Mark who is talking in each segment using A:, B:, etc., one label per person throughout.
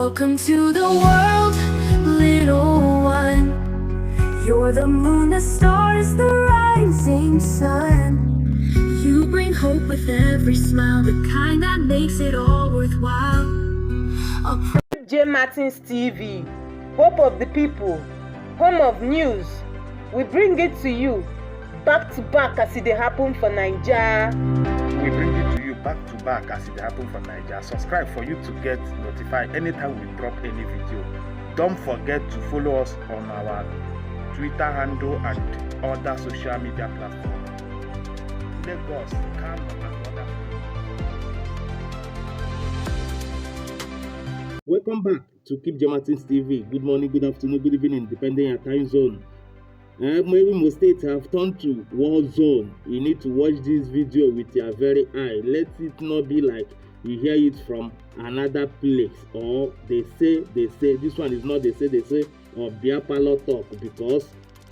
A: Welcome to the world, little one. You're the moon, the stars, the rising sun. You bring hope with every smile, the kind that makes it all worthwhile.
B: J. Martins TV, hope of the people, home of news. We bring it to you back to back as it happen for Naija.
C: We bring it to you back to back as it happen for Naija. Subscribe for you to get notified anytime we drop any video. Don't forget to follow us on our Twitter handle and other social media platforms. Lagos, Kano, and other. Welcome back to Keep J. Martins TV. Good morning, good afternoon, good evening, depending on your time zone. Maybe most states have turned to war zone. You need to watch this video with your very eye. Let it not be like you hear it from another place, or they say. This one is not they say, or Biafran talk, because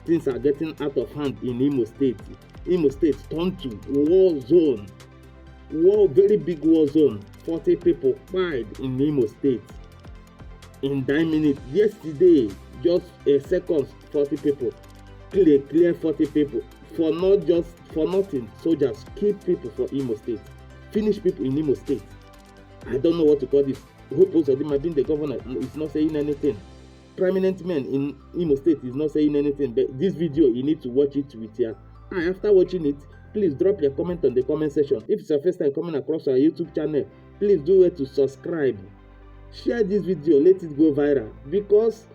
C: things are getting out of hand in Imo State. Imo State turned to war zone. Very big war zone. 40 people died in Imo State. In 9 minutes, yesterday, just a second, 40 people. Clear 40 people for nothing. Soldiers kill people for Imo State, finish people in Imo State. I don't know what to call this. Hope of them have been the governor is not saying anything. Prominent men in Imo State is not saying anything. But this video, you need to watch it with your eye. After watching it, please drop your comment on the comment section. If it's your first time coming across our YouTube channel, please do it to subscribe. Share this video, let it go viral, because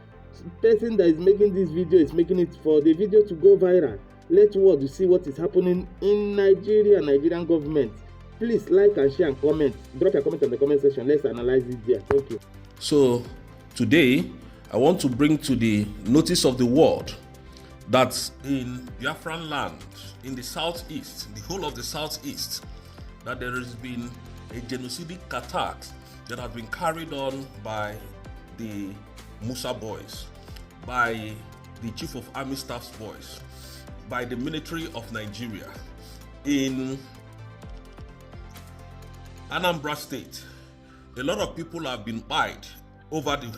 C: person that is making this video is making it for the video to go viral. Let world see what is happening in Nigerian government. Please like and share and comment. Drop your comment in the comment section. Let's analyze it there. Thank you.
D: So today I want to bring to the notice of the world that in Biafran land, in the southeast, the whole of the southeast, that there has been a genocidal attack that has been carried on by the Musa boys, by the Chief of Army Staff's boys, by the military of Nigeria in Anambra State. A lot of people have been died over the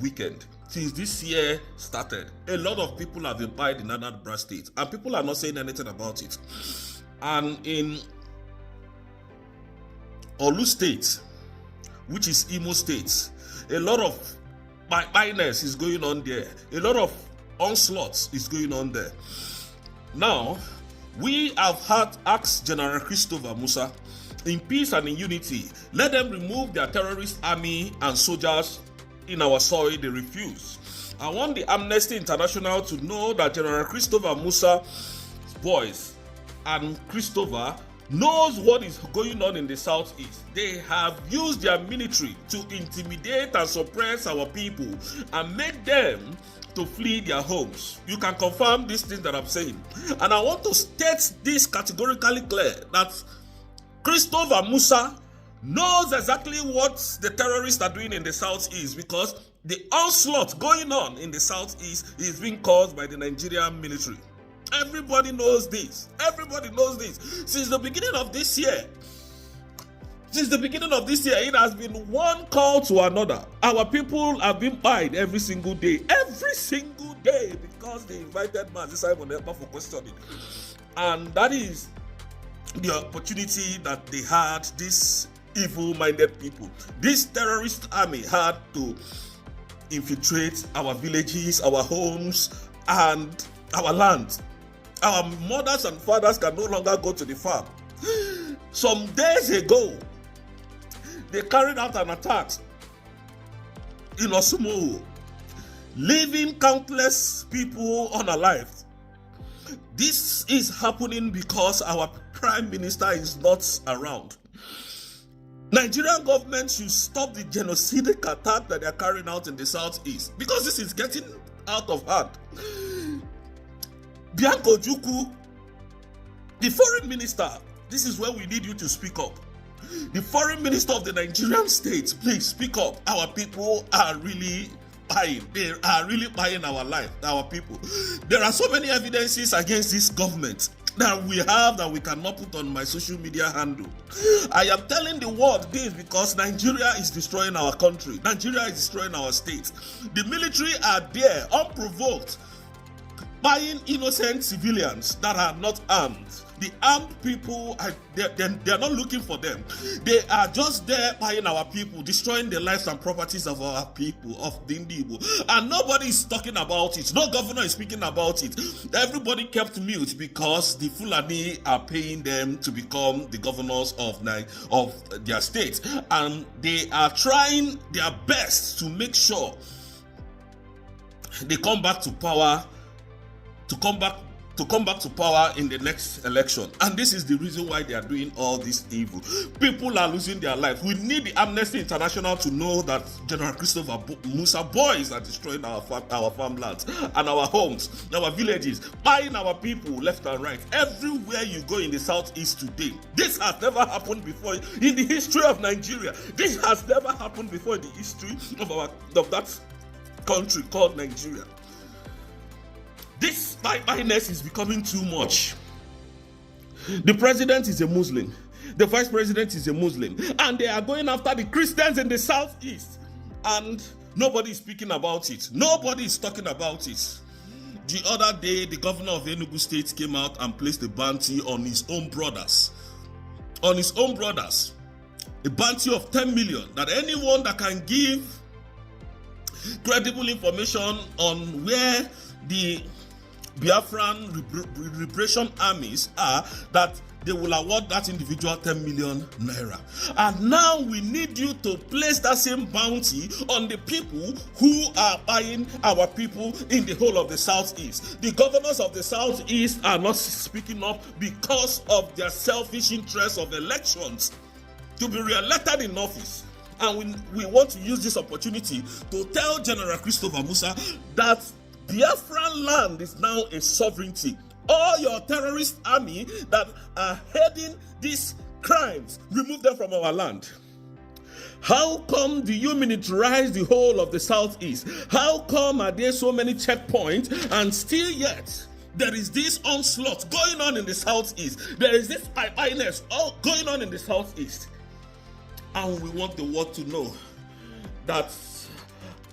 D: weekend. Since this year started, a lot of people have been died in Anambra State, and people are not saying anything about it. And in Olu State, which is Imo State, a lot of bitterness is going on there. A lot of onslaughts is going on there. Now, we have had asked General Christopher Musa, in peace and in unity, let them remove their terrorist army and soldiers in our soil. They refuse. I want the Amnesty International to know that General Christopher Musa's boys and Christopher knows what is going on in the southeast. They have used their military to intimidate and suppress our people and made them to flee their homes. You can confirm these things that I'm saying. And I want to state this categorically clear, that Christopher Musa knows exactly what the terrorists are doing in the southeast, because the onslaught going on in the southeast is being caused by the Nigerian military. Everybody knows this. Everybody knows this. Since the beginning of this year, it has been one call to another. Our people have been died every single day, because they invited Mazi Simon Ekpa for questioning. And that is the opportunity that they had, these evil-minded people. This terrorist army had to infiltrate our villages, our homes, and our land. Our mothers and fathers can no longer go to the farm. Some days ago, they carried out an attack in Osumo, leaving countless people unalived. This is happening because our Prime Minister is not around. Nigerian government should stop the genocidal attack that they are carrying out in the southeast, because this is getting out of hand. Bianco Juku, the foreign minister, this is where we need you to speak up. The foreign minister of the Nigerian state, please speak up. Our people are really buying. They are really buying our life, our people. There are so many evidences against this government. that we have that we cannot put on my social media handle. I am telling the world this because Nigeria is destroying our country. Nigeria is destroying our state. The military are there unprovoked, buying innocent civilians that are not armed. The armed people, they are not looking for them. They are just there buying our people, destroying the lives and properties of our people, of the Indibo. And nobody is talking about it. No governor is speaking about it. Everybody kept mute because the Fulani are paying them to become the governors of their state. And they are trying their best to make sure they come back to power, to come back to power in the next election. And this is the reason why they are doing all this evil. People are losing their lives. We need the Amnesty International to know that General Christopher Musa boys are destroying our farmlands and our homes, our villages, buying our people left and right. Everywhere you go in the southeast today, this has never happened before in the history of Nigeria. This has never happened before in the history of that country called Nigeria. This biasness is becoming too much. The president is a Muslim. The vice president is a Muslim. And they are going after the Christians in the southeast. And nobody is speaking about it. Nobody is talking about it. The other day, the governor of Enugu State came out and placed a bounty on his own brothers. On his own brothers. A bounty of 10 million. That anyone that can give credible information on where the Biafran liberation armies are, that they will award that individual 10 million naira. And now we need you to place that same bounty on the people who are buying our people in the whole of the southeast. The governors of the southeast are not speaking up because of their selfish interests of elections to be re-elected in office. And we want to use this opportunity to tell General Christopher Musa that Biafran land is now a sovereignty. All your terrorist army that are heading these crimes, remove them from our land. How come do you militarize the whole of the southeast? How come are there so many checkpoints and still yet there is this onslaught going on in the southeast? There is this biasness all going on in the southeast. And we want the world to know that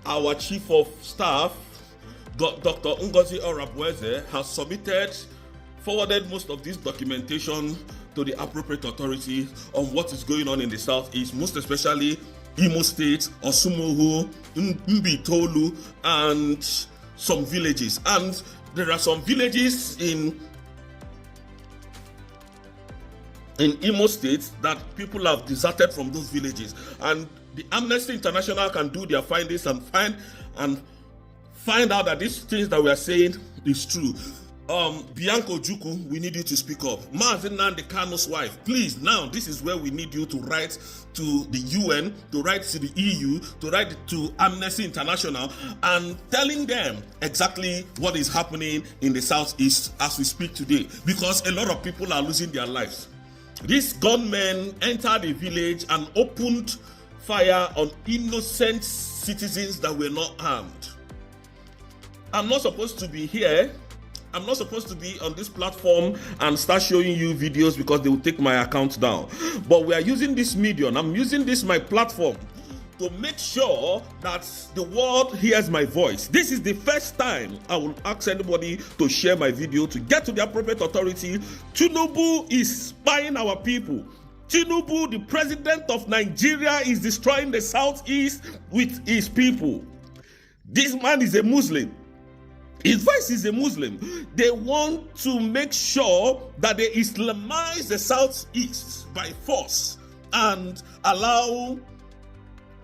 D: our chief of staff, Dr. Ngozi Orabweze, has forwarded most of this documentation to the appropriate authority on what is going on in the southeast, most especially Imo State, Osumuhu, Mbitolu, and some villages. And there are some villages in Imo State that people have deserted from those villages. And the Amnesty International can do their findings and find out that these things that we are saying is true. Bianco Juku, we need you to speak up. Maazị Nnamdi Kanu's wife, please, now this is where we need you to write to the UN, to write to the EU, to write to Amnesty International, and telling them exactly what is happening in the southeast as we speak today, because a lot of people are losing their lives. These gunmen entered the village and opened fire on innocent citizens that were not armed. I'm not supposed to be here. I'm not supposed to be on this platform and start showing you videos because they will take my account down. But we are using this medium. I'm using this my platform to make sure that the world hears my voice. This is the first time I will ask anybody to share my video to get to the appropriate authority. Tinubu is spying our people. Tinubu, the president of Nigeria, is destroying the southeast with his people. This man is a Muslim. His vice is a Muslim. They want to make sure that they Islamize the southeast by force and allow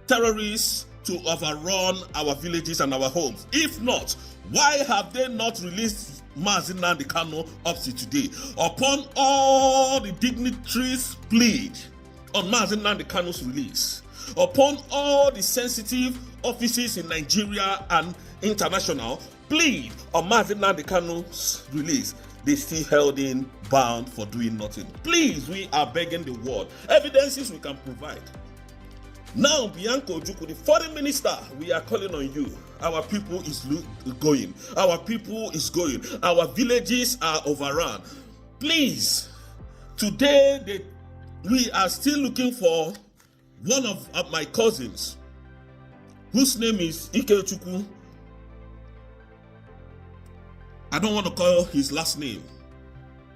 D: terrorists to overrun our villages and our homes. If not, why have they not released Maazị Nnamdi Kanu up to today? Upon all the dignitaries plead on Maazị Nnamdi Kanu's release, upon all the sensitive offices in Nigeria and international plead on Maazị Nnamdi Kanu's release, they still held in bound for doing nothing. Please, we are begging the world. Evidences we can provide. Now, Bianco Ojukwu, the foreign minister, we are calling on you. Our people is going. Our people is going. Our villages are overrun. Please, today we are still looking for one of my cousins, whose name is Ikechukwu. I don't want to call his last name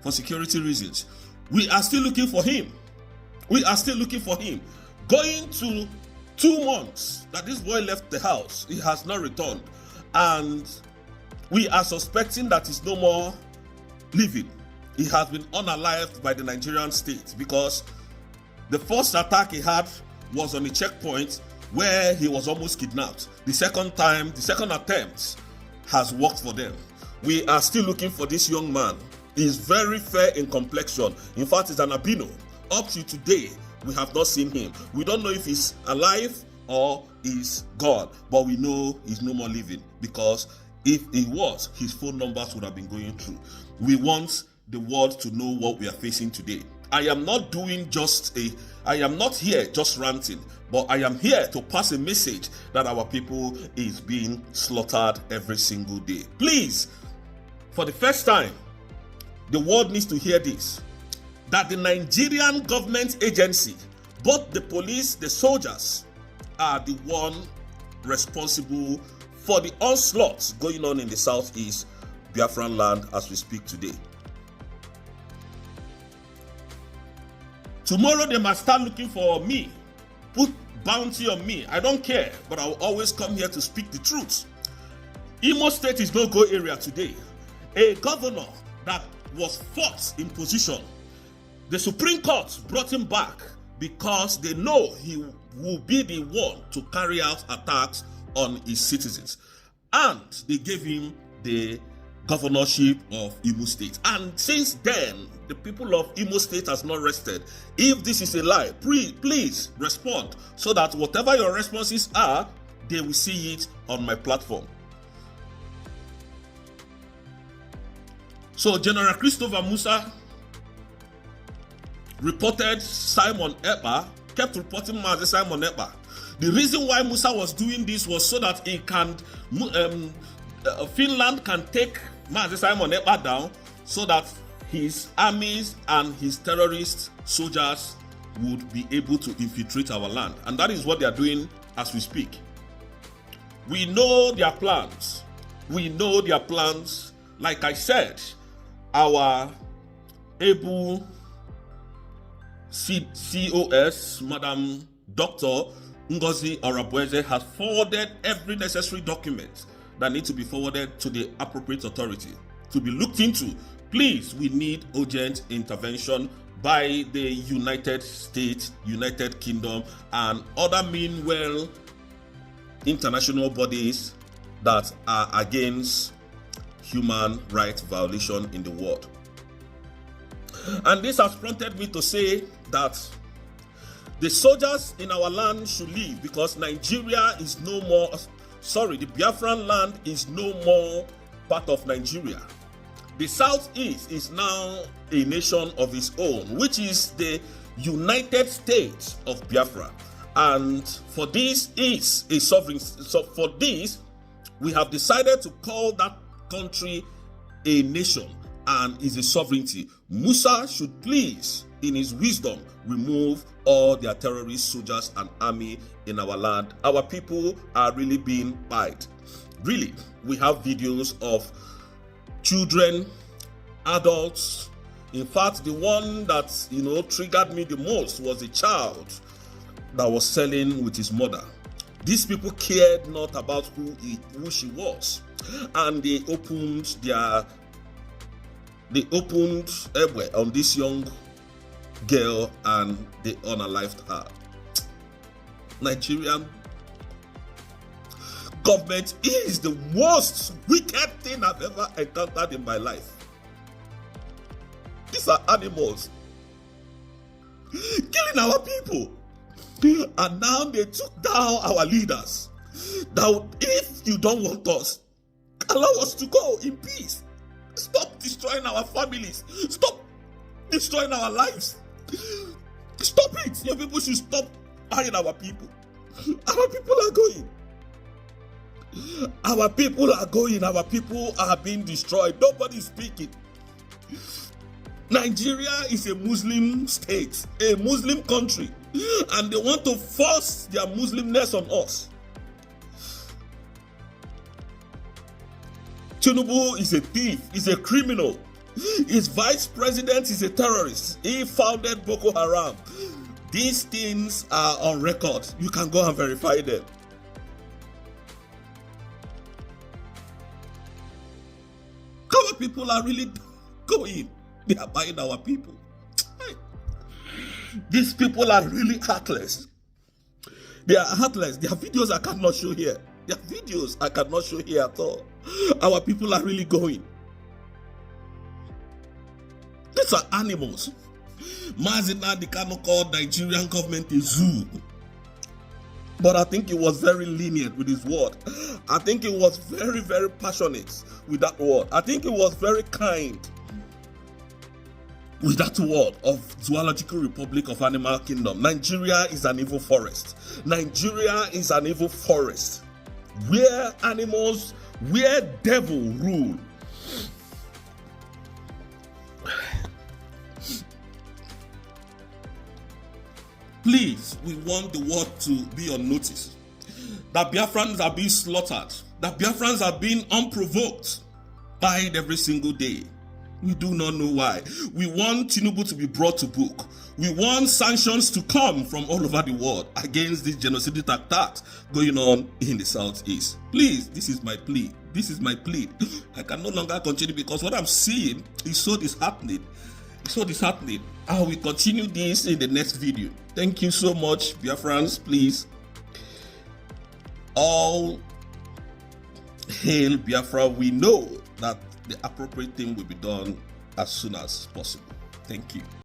D: for security reasons. We are still looking for him. We are still looking for him. Going to 2 months that this boy left the house, he has not returned. And we are suspecting that he's no more living. He has been unalived by the Nigerian state, because the first attack he had was on a checkpoint where he was almost kidnapped. The second attempt has worked for them. We are still looking for this young man. He is very fair in complexion. In fact, he's an albino. Up to today, we have not seen him. We don't know if he's alive or he's gone, but we know he's no more living, because if he was, his phone numbers would have been going through. We want the world to know what we are facing today. I am not here just ranting, but I am here to pass a message that our people is being slaughtered every single day. Please, for the first time, the world needs to hear this, that the Nigerian government agency, both the police, the soldiers, are the one responsible for the onslaught going on in the southeast Biafran land as we speak today. Tomorrow they must start looking for me, put bounty on me. I don't care, but I will always come here to speak the truth. Imo State is no-go area today. A governor that was fought in position, the Supreme Court brought him back because they know he will be the one to carry out attacks on his citizens. And they gave him the governorship of Imo State. And since then, the people of Imo State has not rested. If this is a lie, please respond, so that whatever your responses are, they will see it on my platform. So General Christopher Musa reported Simon Ekpa, kept reporting Mazi Simon Ekpa. The reason why Musa was doing this was so that he can, Finland can take Mazi Simon Ekpa down, so that his armies and his terrorist soldiers would be able to infiltrate our land. And that is what they are doing as we speak. We know their plans. We know their plans. Like I said, our able COS, Madam Dr. Ngozi Arabueze, has forwarded every necessary document that need to be forwarded to the appropriate authority to be looked into. Please, we need urgent intervention by the United States, United Kingdom, and other meanwhile international bodies that are against human rights violation in the world. And this has prompted me to say that the soldiers in our land should leave, because Nigeria is no more, the Biafran land is no more part of Nigeria. The Southeast is now a nation of its own, which is the United States of Biafra. And for this is a sovereign. So for this, we have decided to call that country a nation and is a sovereignty. Musa should please, in his wisdom, remove all their terrorist soldiers and army in our land. Our people are really being pied. Really, we have videos of children, adults. In fact, the one that triggered me the most was a child that was selling with his mother. These people cared not about who she was, and they opened airway on this young girl and they unalived her. Nigerian government is the most wicked thing I've ever encountered in my life. These are animals killing our people, and now they took down our leaders. Now, if you don't want us, allow us to go in peace. Stop destroying our families. Stop destroying our lives. Stop it. Your people should stop buying our people. Our people are going. Our people are going. Our people are being destroyed. Nobody's speaking. Nigeria is a Muslim state, a Muslim country, and they want to force their Muslimness on us. Tinubu is a thief, is a criminal. His vice president is a terrorist. He founded Boko Haram. These things are on record. You can go and verify them. Our people are really going. They are buying our people. These people are really heartless. They are heartless. Their videos I cannot show here. Their videos I cannot show here at all. Our people are really going. These are animals. Mazina Dikano called Nigerian government a zoo. But I think he was very lenient with his word. I think he was very, very passionate with that word. I think he was very kind with that word of Zoological Republic of Animal Kingdom. Nigeria is an evil forest. Nigeria is an evil forest where animals, where devil rule. Please, we want the world to be on notice that Biafrans are being slaughtered, that Biafrans are being unprovoked, died every single day. We do not know why. We want Tinubu to be brought to book. We want sanctions to come from all over the world against this genocidal attack going on in the southeast. Please, this is my plea. This is my plea. I can no longer continue because what I'm seeing is so disheartening. It's so disheartening. I will continue this in the next video. Thank you so much, Biafrans. Please, all hail Biafra. We know that the appropriate thing will be done as soon as possible. Thank you.